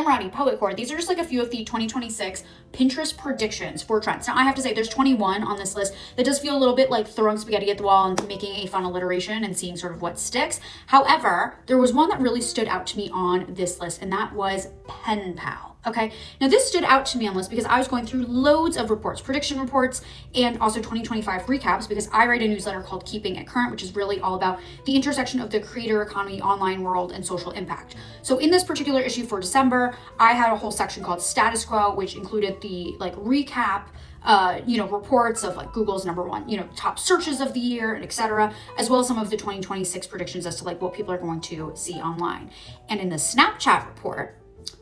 Rani, Poet Core. These are just like a few of the 2026 Pinterest predictions for trends. Now I have to say there's 21 on this list. That does feel a little bit like throwing spaghetti at the wall and making a fun alliteration and seeing sort of what sticks. However, there was one that really stood out to me on this list, and that was Pen Pal. Okay, now this stood out to me on this because I was going through loads of reports, prediction reports, and also 2025 recaps, because I write a newsletter called Keeping It Current, which is really all about the intersection of the creator economy, online world, and social impact. So in this particular issue for December, I had a whole section called Status Quo, which included the like recap, reports of like Google's number one, top searches of the year, and etc., as well as some of the 2026 predictions as to like what people are going to see online. And in the Snapchat report,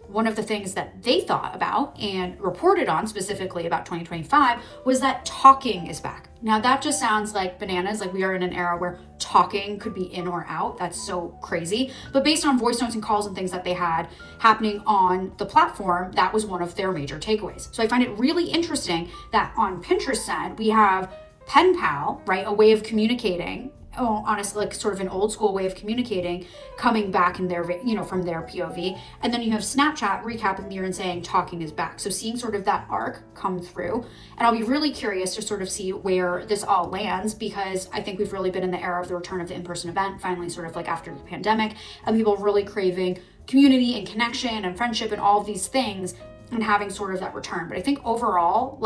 one of the things that they thought about and reported on specifically about 2025 was that talking is back. Now that just sounds like bananas, like we are in an era where talking could be in or out. That's so crazy. But based on voice notes and calls and things that they had happening on the platform, that was one of their major takeaways. So I find it really interesting that on Pinterest side, we have Pen Pal, right? A way of communicating, honestly, like sort of an old school way of communicating, coming back in their, from their POV. And then you have Snapchat recapping the year and saying talking is back. So seeing sort of that arc come through. And I'll be really curious to sort of see where this all lands, because I think we've really been in the era of the return of the in-person event, finally sort of like after the pandemic, and people really craving community and connection and friendship and all of these things, and having sort of that return. But I think overall,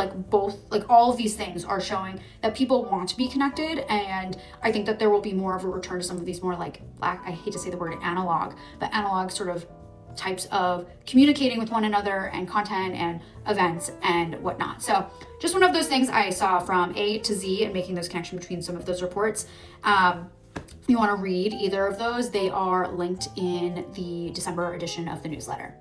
all of these things are showing that people want to be connected. And I think that there will be more of a return to some of these more like I hate to say the word analog, but analog sort of types of communicating with one another and content and events and whatnot. So just one of those things I saw from A to Z and making those connections between some of those reports. If you want to read either of those, they are linked in the December edition of the newsletter.